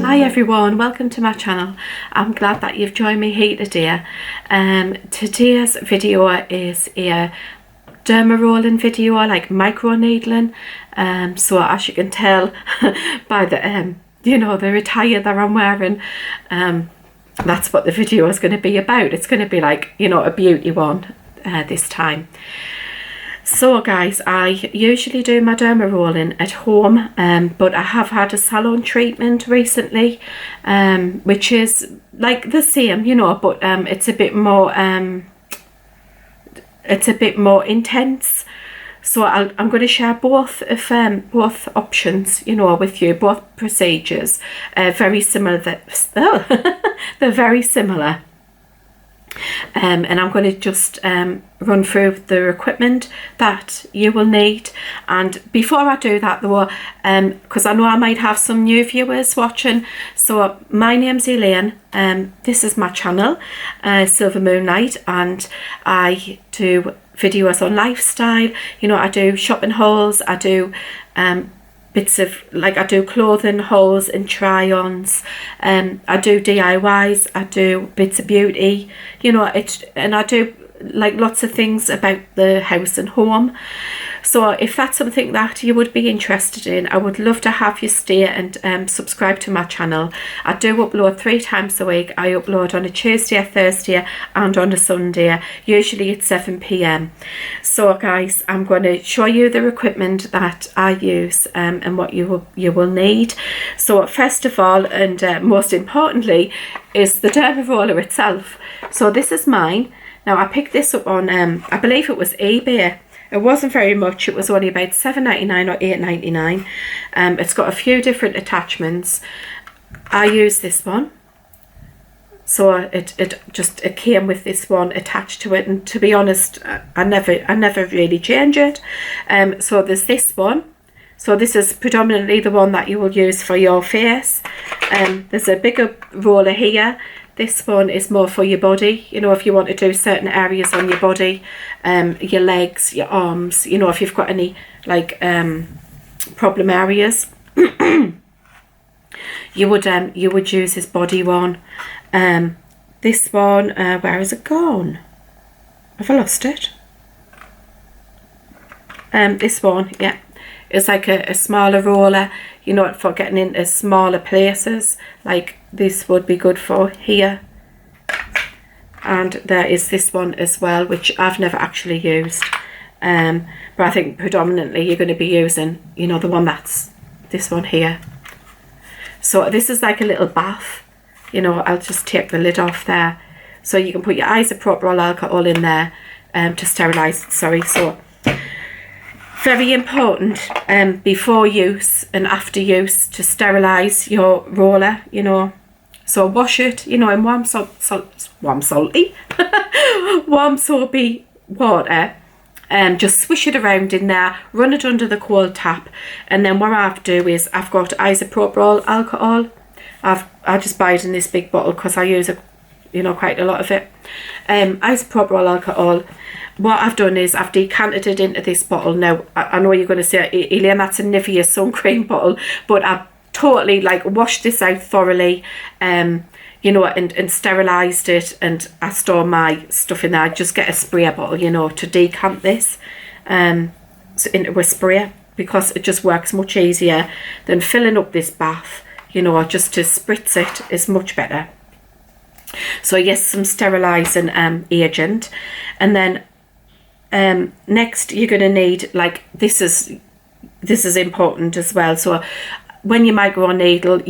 Hi everyone, welcome to my channel. I'm glad that you've joined me here today. Today's video is a derma rolling video, like microneedling. So as you can tell by the the attire that I'm wearing, that's what the video is going to be about. It's going to be like, a beauty one this time. So guys, I usually do my derma rolling at home, but I have had a salon treatment recently, which is like the same, but it's a bit more intense. So I'm going to share both options, with you, both procedures. Very similar. They're very similar. And I'm going to just run through the equipment that you will need. And before I do that though, because I know I might have some new viewers watching, so my name's Elaine, this is my channel, Silver Moonlight, and I do videos on lifestyle. I do shopping hauls, I do bits of, like, I do clothing hauls and try-ons, I do DIYs, I do bits of beauty, and I do like lots of things about the house and home. So if that's something that you would be interested in, I would love to have you stay and subscribe to my channel. I do upload 3 times a week. I upload on a Tuesday, a Thursday and on a Sunday, usually at 7 p.m. So guys, I'm going to show you the equipment that I use and what you will need. So first of all, and most importantly, is the derma roller itself. So this is mine. Now I picked this up on, I believe it was eBay. It wasn't very much, it was only about $7.99 or $8.99. It's got a few different attachments. I use this one. So it came with this one attached to it, and to be honest, I never really change it. So there's this one. So this is predominantly the one that you will use for your face. There's a bigger roller here. This one is more for your body, if you want to do certain areas on your body, your legs, your arms, if you've got any like problem areas. you would use this body one. This one, where has it gone? Have I lost it? This one, yeah, it's like a smaller roller, for getting into smaller places. Like this would be good for here. And there is this one as well, which I've never actually used. But I think predominantly you're going to be using, the one that's this one here. So this is like a little bath. I'll just take the lid off there. So you can put your isopropyl alcohol in there to sterilise. Sorry, so very important before use and after use to sterilise your roller, So wash it, in warm salty, warm soapy water. Just swish it around in there, run it under the cold tap, and then what I have to do is I've got isopropyl alcohol. I just buy it in this big bottle because I use it, quite a lot of it. Isopropyl alcohol. What I've done is I've decanted it into this bottle. Now I know you're going to say, Elaine, that's a Nivea sun cream bottle, but I've totally washed this out thoroughly, and sterilised it, and I store my stuff in there. I just get a sprayer bottle, to decant this into a sprayer, because it just works much easier than filling up this bath. Just to spritz it is much better. So yes, some sterilising agent, and then next you're going to need, this is important as well. So when you microneedle,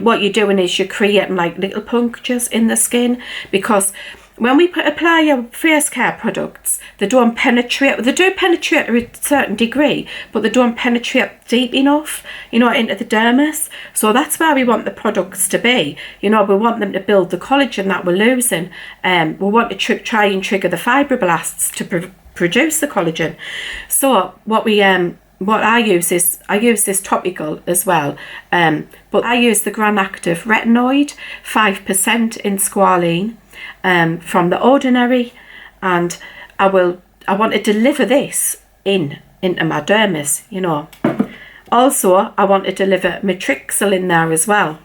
what you're doing is you're creating like little punctures in the skin, because when we apply your face care products, they don't penetrate. They do penetrate to a certain degree, but they don't penetrate deep enough, into the dermis. So that's where we want the products to be. We want them to build the collagen that we're losing. We want to try and trigger the fibroblasts to produce the collagen. So what I use this topical as well, but I use the Gran Active Retinoid, 5% in squalene, from The Ordinary, and I want to deliver this into my dermis. Also I want to deliver Matrixyl in there as well.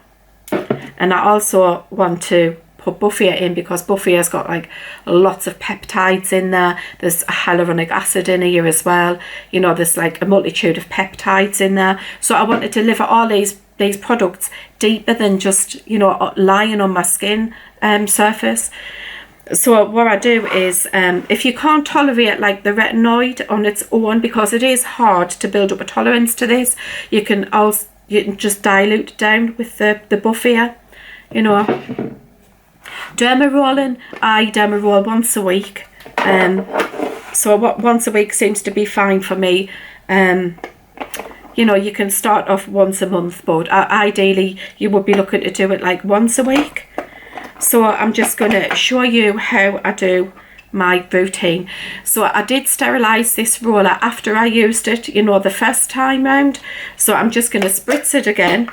And I also want to put Buffia in because Buffia's got like lots of peptides in there. There's hyaluronic acid in here as well. You know, there's like a multitude of peptides in there. So I want to deliver all these products deeper than just, you know, lying on my skin surface. So what I do is, if you can't tolerate like the retinoid on its own, because it is hard to build up a tolerance to this, you can just dilute it down with the Buffia, you know. Derma rolling, I derma roll once a week. So once a week seems to be fine for me. You know, you can start off once a month, but ideally you would be looking to do it like once a week. So I'm just going to show you how I do my routine. So I did sterilise this roller after I used it, you know, the first time round. So I'm just going to spritz it again.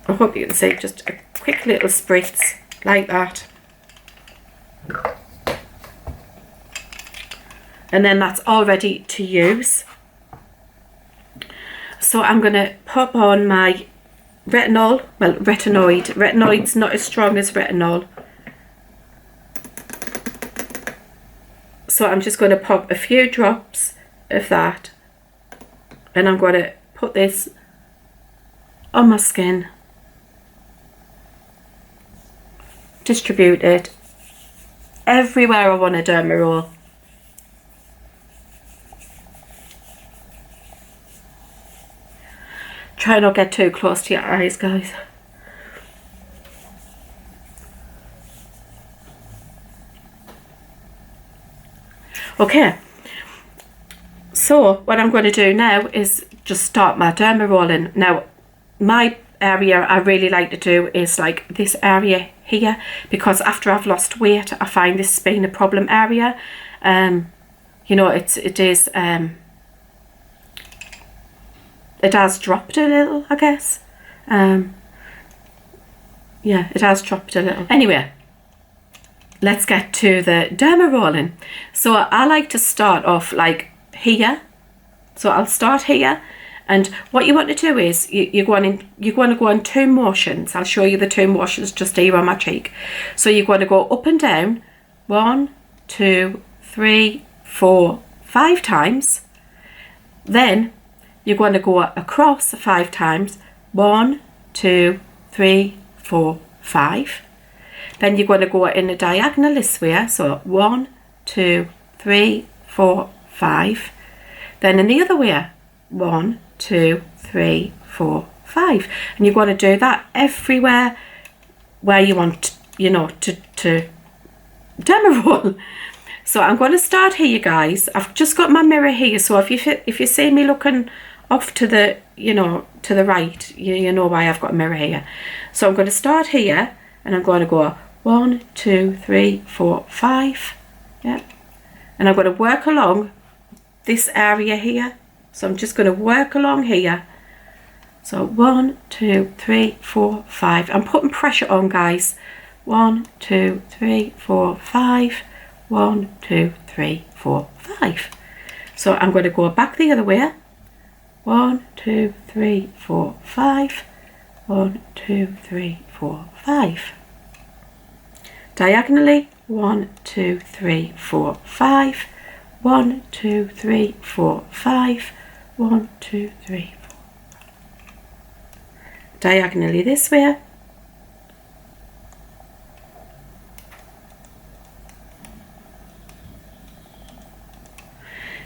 I hope you can see, just a quick little spritz like that. And then that's all ready to use. So I'm going to pop on my retinol, well, retinoid. Retinoid's not as strong as retinol. So I'm just going to pop a few drops of that. And I'm going to put this on my skin. Distribute it everywhere I want to derma roll. Try not to get too close to your eyes, guys. Okay, so what I'm going to do now is just start my derma rolling. Now, my area I really like to do is like this area here, because after I've lost weight, I find this being a problem area. You know, it has dropped a little, I guess. Yeah, it has dropped a little. Anyway, let's get to the derma rolling. So I like to start off like here. So I'll start here. And what you want to do is you're going to go in two motions. I'll show you the two motions just here on my cheek. So you're going to go up and down 1, 2, 3, 4, 5 times. Then you're going to go across 5 times. 1, 2, 3, 4, 5. Then you're going to go in a diagonal this way. So 1, 2, 3, 4, 5. Then in the other way. 1, 2, 3, 4, 5. And you're going to do that everywhere where you want, you know, to derma roll. So I'm going to start here, guys. I've just got my mirror here. So if you see me looking off to the, you know, to the right, you know why I've got a mirror here. So I'm going to start here and I'm going to go 1, 2, 3, 4, 5. Yeah. And I'm going to work along this area here. So I'm just going to work along here. So 1, 2, 3, 4, 5. I'm putting pressure on, guys. 1, 2, 3, 4, 5. 1, 2, 3, 4, 5. So I'm going to go back the other way. 1, 2, 3, 4, 5. 1, 2, 3, 4, 5. Diagonally. 1, 2, 3, 4, 5. 1, 2, 3, 4, 5. 1, 2, 3, 4. Diagonally this way.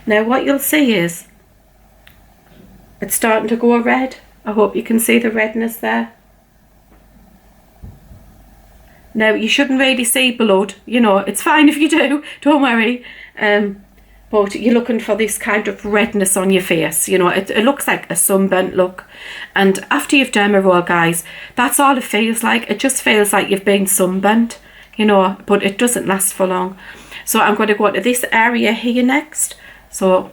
Now what you'll see is it's starting to go red. I hope you can see the redness there. Now you shouldn't really see blood, you know, it's fine if you do, don't worry. But you're looking for this kind of redness on your face, you know, it looks like a sunburnt look. And after you've derma rolled, guys, that's all it feels like. It just feels like you've been sunburnt, you know, but it doesn't last for long. So I'm going to go to this area here next. So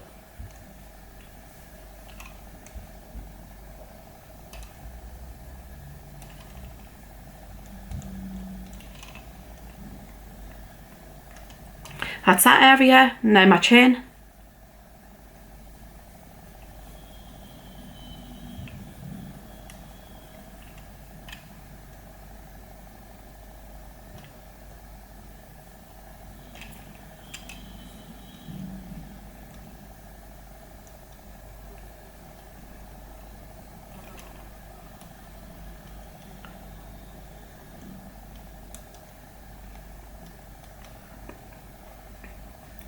that's that area. Now my chin.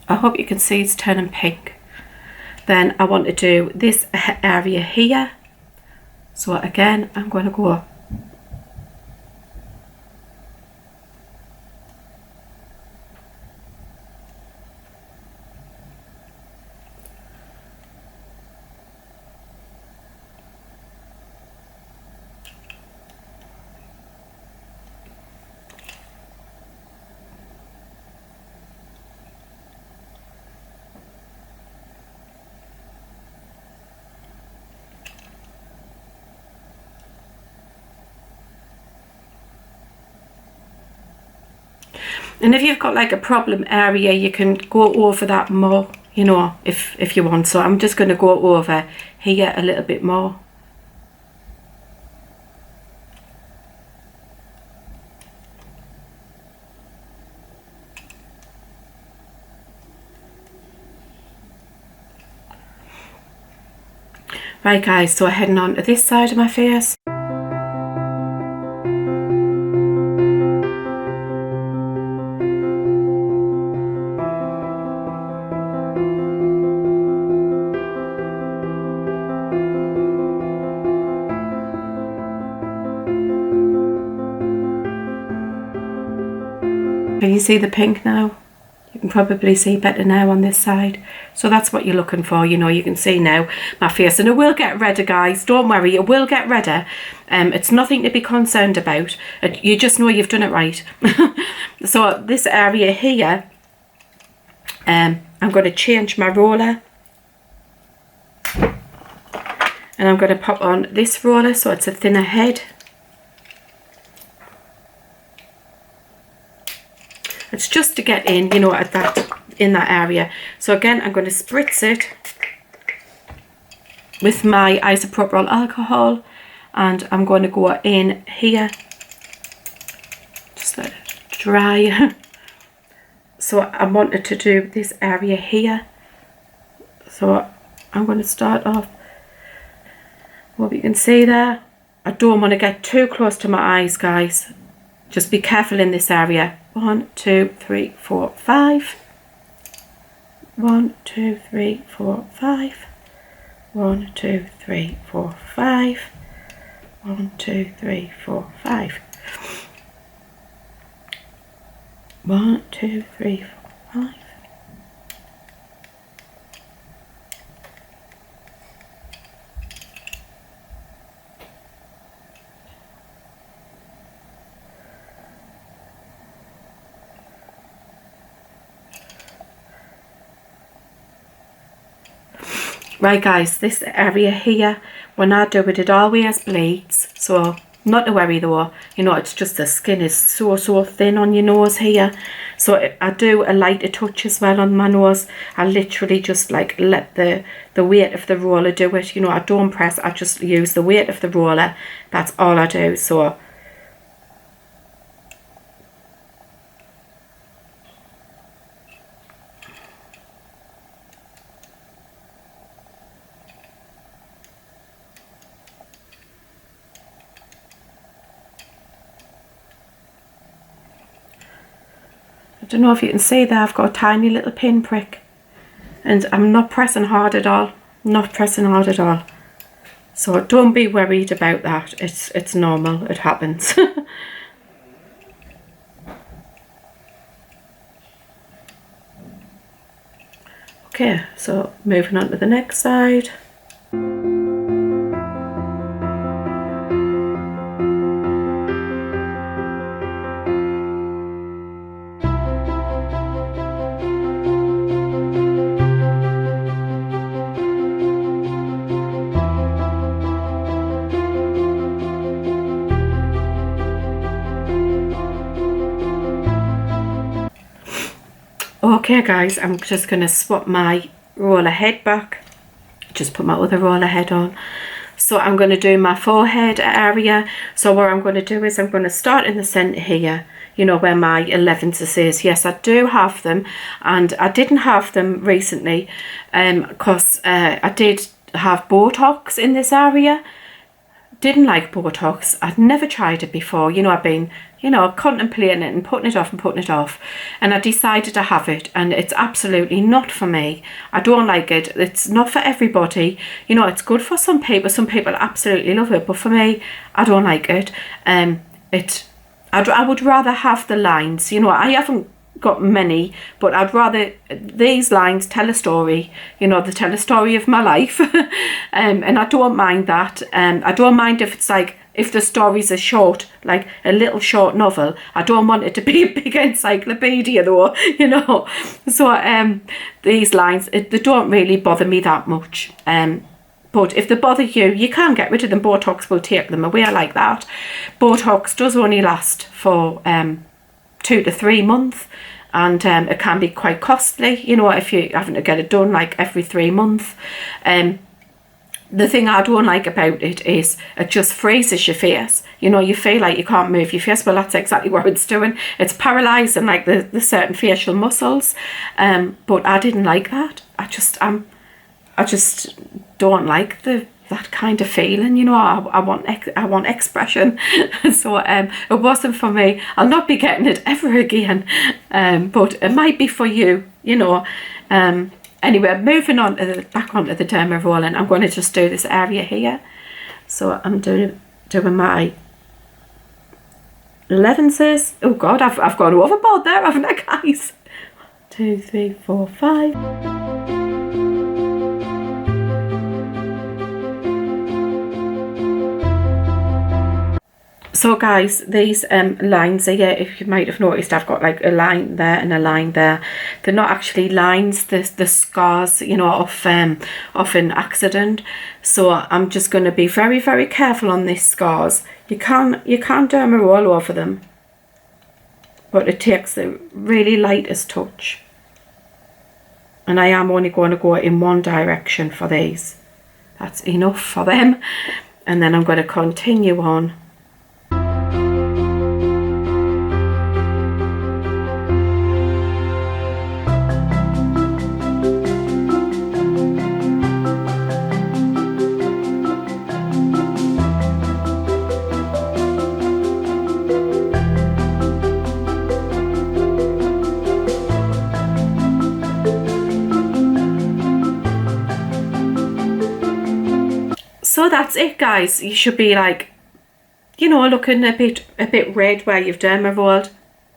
I hope you can see it's turning pink. Then I want to do this area here. So again, I'm going to go and if you've got like a problem area, you can go over that more, you know, if you want. So I'm just going to go over here a little bit more. Right guys, so heading on to this side of my face. Can you see the pink now? You can probably see better now on this side. So that's what you're looking for, you know. You can see now my face, and it will get redder, guys. Don't worry, it will get redder. It's nothing to be concerned about. You just know you've done it right. So this area here, I'm going to change my roller. And I'm going to pop on this roller so it's a thinner head. It's just to get in, you know, in that area. So again, I'm going to spritz it with my isopropyl alcohol, and I'm going to go in here. Just let it dry. So I wanted to do this area here. So I'm going to start off. What you can see there. I don't want to get too close to my eyes, guys. Just be careful in this area. 1, 2, 3, 4, 5. 1, 2, 3, 4, 5. 1, 2, 3, 4, 5. 1, 2, 3, 4, 5. 1, 2, 3, 4, 5. Right guys, this area here, when I do it, it always bleeds, so not to worry though, you know, it's just the skin is so thin on your nose here. So I do a lighter touch as well on my nose. I literally just like let the weight of the roller do it, you know. I don't press, I just use the weight of the roller. That's all I do. So I don't know if you can see there, I've got a tiny little pin prick, and I'm not pressing hard at all, not pressing hard at all. So don't be worried about that, it's normal, it happens. Okay, so moving on to the next side. Okay guys, I'm just going to swap my roller head back, just put my other roller head on. So I'm going to do my forehead area. So what I'm going to do is I'm going to start in the centre here, you know, where my 11s is. Yes, I do have them, and I didn't have them recently because I did have Botox in this area didn't like Botox. I'd never tried it before. You know, I've been, you know, contemplating it and putting it off and putting it off. And I decided to have it, and it's absolutely not for me. I don't like it. It's not for everybody. You know, it's good for some people. Some people absolutely love it. But for me, I don't like it. I would rather have the lines. You know, I haven't got many, but I'd rather these lines tell a story. You know, they tell a story of my life. And I don't mind that. I don't mind if it's like, if the stories are short, like a little short novel. I don't want it to be a big encyclopedia though, you know. So these lines, they don't really bother me that much. But if they bother you, you can get rid of them. Botox will take them away like that. Botox does only last for 2 to 3 months, and it can be quite costly, you know, if you're having to get it done like every 3 months. The thing I don't like about it is it just freezes your face. You know, you feel like you can't move your face. Well, that's exactly what it's doing. It's paralysing like the certain facial muscles. But I didn't like that. I just don't like that kind of feeling. You know, I want expression. So it wasn't for me. I'll not be getting it ever again. But it might be for you. You know. Anyway, moving on back onto the Derma rolling, I'm going to just do this area here. So I'm doing my 11s. Oh God, I've gone overboard there, haven't I, guys? 2, 3, 4, 5. So guys, these lines here, if you might have noticed, I've got like a line there and a line there. They're not actually lines, the scars, you know, of an accident. So I'm just going to be very, very careful on these scars. You can't derma roll over them, but it takes the really lightest touch. And I am only going to go in one direction for these. That's enough for them. And then I'm going to continue on. So that's it, guys. You should be like, you know, looking a bit red where you've derma rolled.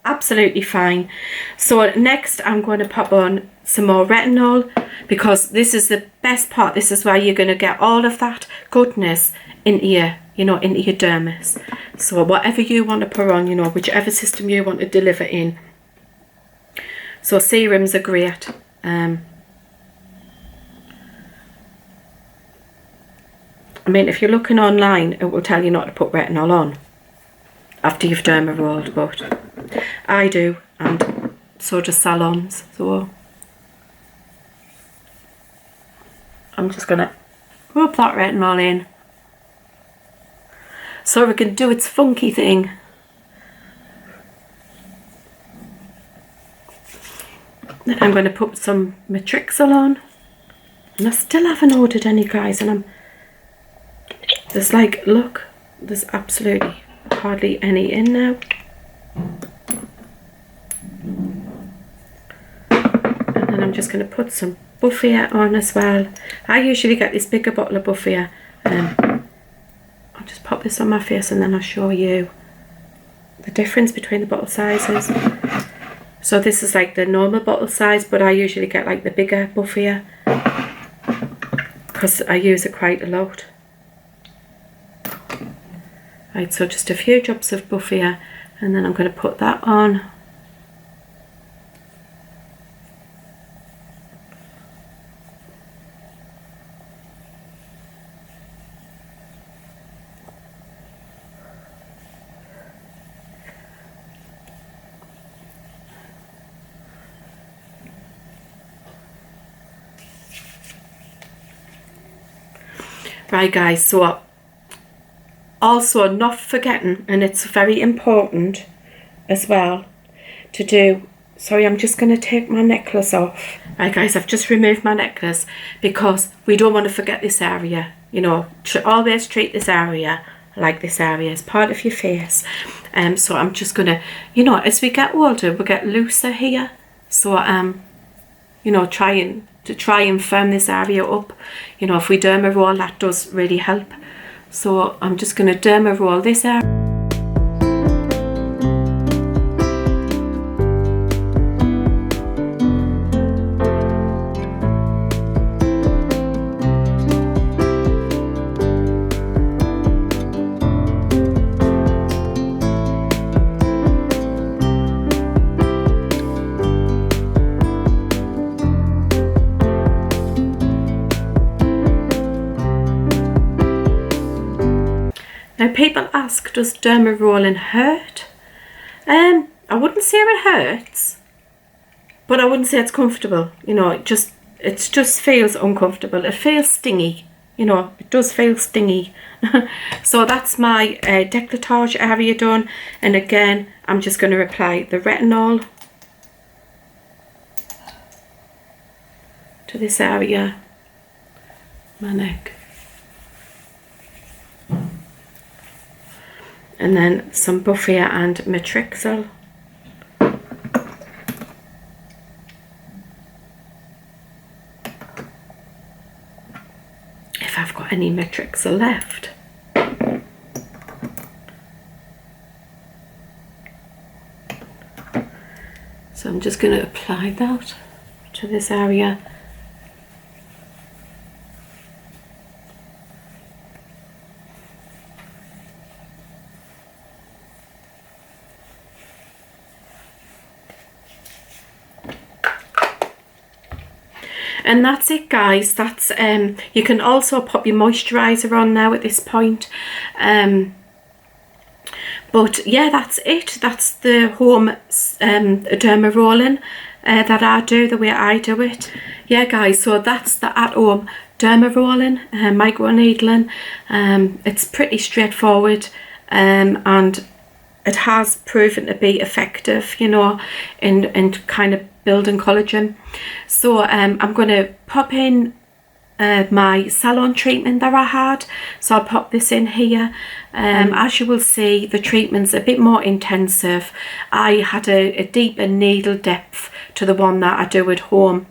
Absolutely fine. So next I'm going to pop on some more retinol, because this is the best part. This is where you're going to get all of that goodness into your, you know, into your dermis. So whatever you want to put on, you know, whichever system you want to deliver in. So serums are great. I mean, if you're looking online, it will tell you not to put retinol on after you've derma rolled, but I do, and so do salons. So I'm just going to rub that retinol in so it can do its funky thing. Then I'm going to put some Matrixyl on, and I still haven't ordered any, guys, and there's like, look, there's absolutely hardly any in now. And then I'm just going to put some Buffia on as well. I usually get this bigger bottle of Buffia. I'll just pop this on my face and then I'll show you the difference between the bottle sizes. So this is like the normal bottle size, but I usually get like the bigger Buffia because I use it quite a lot. Right, so just a few drops of Buffia, and then I'm going to put that on. Right, guys, so also not forgetting, and it's very important as well to do, sorry, I'm just going to take my necklace off. Right, guys, I've just removed my necklace because we don't want to forget this area. You know, always treat this area like this area is part of your face. So I'm just gonna, you know, as we get older, we get looser here. So you know, try and firm this area up. You know, if we derma roll, that does really help. So I'm just gonna derma roll this area. Now people ask, does derma rolling hurt? I wouldn't say it hurts, but I wouldn't say it's comfortable. You know, it just feels uncomfortable. It feels stingy. You know, it does feel stingy. So that's my décolletage area done. And again, I'm just going to apply the retinol to this area, my neck. And then some Buffia and Matrixyl. If I've got any Matrixyl left. So I'm just going to apply that to this area. And that's it, guys. That's you can also pop your moisturizer on now at this point. But yeah, that's it. That's the home derma rolling that I do, the way I do it. Yeah, guys, so that's the at-home derma rolling, microneedling. It's pretty straightforward, and it has proven to be effective, you know, in kind of building collagen. So I'm going to pop in my salon treatment that I had. So I'll pop this in here. As you will see, the treatment's a bit more intensive. I had a deeper needle depth to the one that I do at home.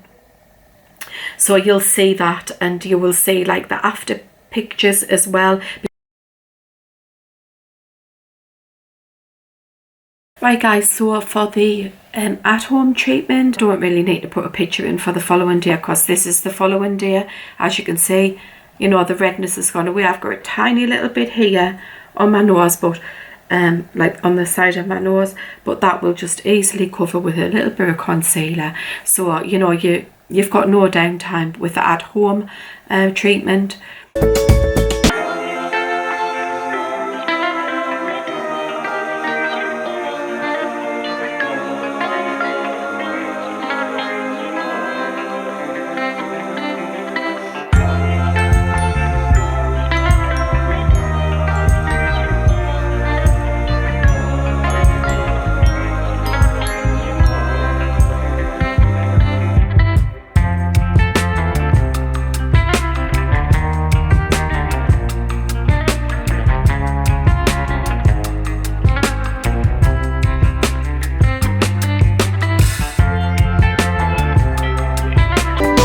So you'll see that, and you will see like the after pictures as well. Right, guys, so for the at-home treatment, don't really need to put a picture in for the following day, because this is the following day. As you can see, you know, the redness has gone away. I've got a tiny little bit here on my nose, but like on the side of my nose, but that will just easily cover with a little bit of concealer. So you know, you've got no downtime with the at-home treatment.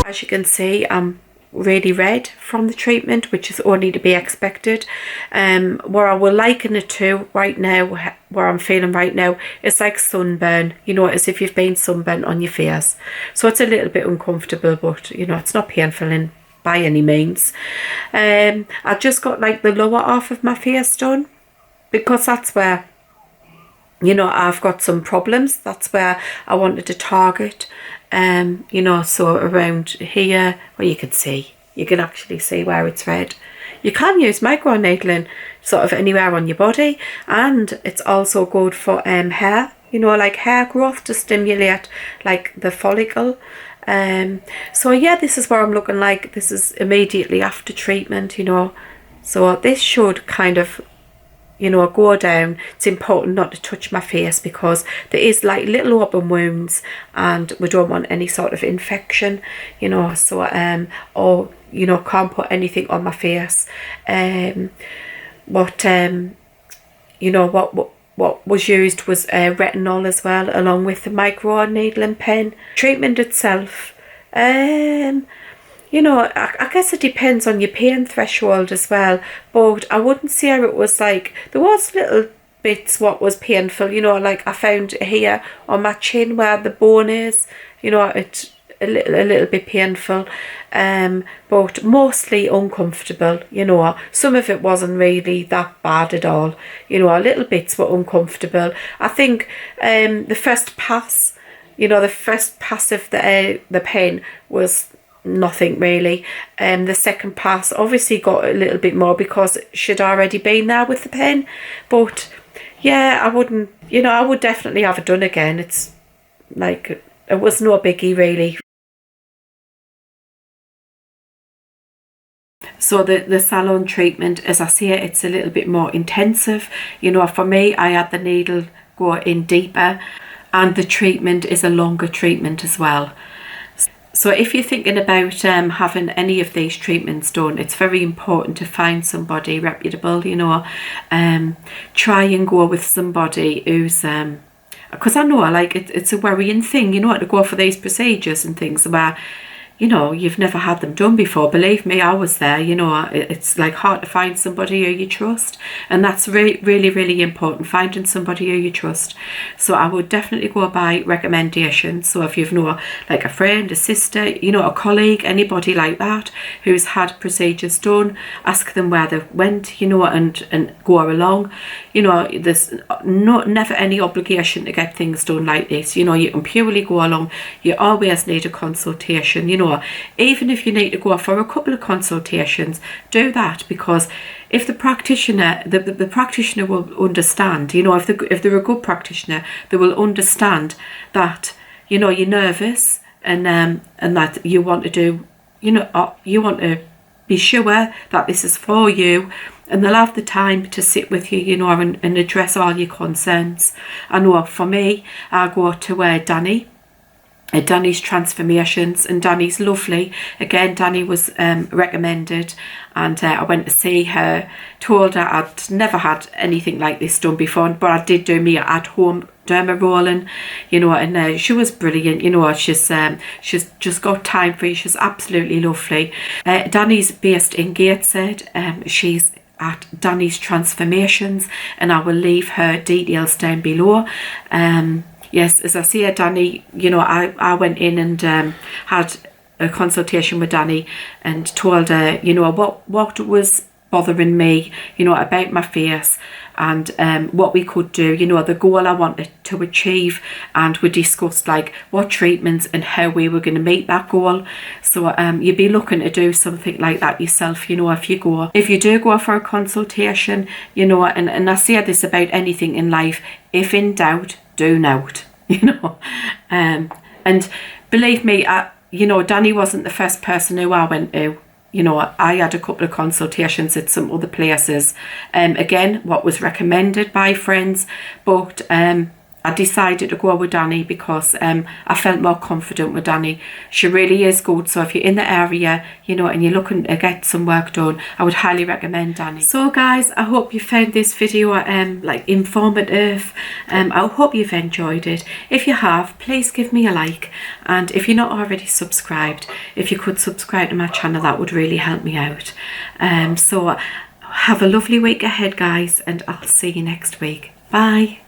As you can see, I'm really red from the treatment, which is only to be expected. Where I will liken it to right now, where I'm feeling right now, it's like sunburn, you know, as if you've been sunburnt on your face. So it's a little bit uncomfortable, but you know, it's not painful by any means. I just got like the lower half of my face done, because that's where, you know, I've got some problems. That's where I wanted to target. You know, so around here where you can actually see where it's red. You can use microneedling sort of anywhere on your body, and it's also good for hair, you know, like hair growth, to stimulate like the follicle. So yeah, this is what I'm looking like. This is immediately after treatment, you know, so this should kind of, you know, go down. It's important not to touch my face, because there is like little open wounds and we don't want any sort of infection, you know. So or you know, can't put anything on my face. what you know, what was used was retinol as well, along with the microneedling pen. Treatment itself, you know, I guess it depends on your pain threshold as well, but I wouldn't say it was like, there was little bits what was painful, you know, like I found here on my chin where the bone is, you know, it's a little bit painful, but mostly uncomfortable, you know. Some of it wasn't really that bad at all, you know, little bits were uncomfortable. I think the first pass, you know, the first pass of the pen was nothing really. The second pass obviously got a little bit more because she'd already been there with the pen, but yeah, I wouldn't, you know, I would definitely have it done again. It's like, it was no biggie really. So the salon treatment, as I say, it's a little bit more intensive, you know. For me, I had the needle go in deeper, and the treatment is a longer treatment as well. So if you're thinking about having any of these treatments done, it's very important to find somebody reputable, you know. Try and go with somebody who's, because I know, like, it's a worrying thing, you know, to go for these procedures and things where, you know, you've never had them done before. Believe me, I was there, you know. It's like hard to find somebody who you trust, and that's really important, finding somebody who you trust. So I would definitely go by recommendations. So if you've know, like a friend, a sister, you know, a colleague, anybody like that who's had procedures done, ask them where they went, you know, and go along. You know, there's never any obligation to get things done like this, you know. You can purely go along. You always need a consultation, you know. Even if you need to go for a couple of consultations, do that, because if the practitioner, the practitioner will understand, you know, if they're a good practitioner, they will understand that, you know, you're nervous and that you want to do, you know, you want to be sure that this is for you, and they'll have the time to sit with you, you know, and address all your concerns. I know for me, I go to Danny's Transformations, and Danny's lovely. Again, Danny was recommended, and I went to see her, told her I'd never had anything like this done before, but I did do me at home derma rolling, you know, and she was brilliant, you know. She's just got time for you. She's absolutely lovely. Danny's based in Gateshead. She's at Danny's Transformations, and I will leave her details down below. Yes, as I say, Danny, you know, I went in and had a consultation with Danny and told her, you know, what was bothering me, you know, about my face, and what we could do, you know, the goal I wanted to achieve, and we discussed like what treatments and how we were going to meet that goal. So you'd be looking to do something like that yourself, you know, if you do go for a consultation, you know. And I say this about anything in life: if in doubt, do note, you know. And believe me, you know, Danny wasn't the first person who I went to. You know, I had a couple of consultations at some other places. Again, what was recommended by friends, but I decided to go with Danny because I felt more confident with Danny. She really is good. So if you're in the area, you know, and you're looking to get some work done, I would highly recommend Danny. So guys, I hope you found this video like informative. I hope you've enjoyed it. If you have, please give me a like, and if you're not already subscribed, if you could subscribe to my channel, that would really help me out. So have a lovely week ahead, guys, and I'll see you next week. Bye.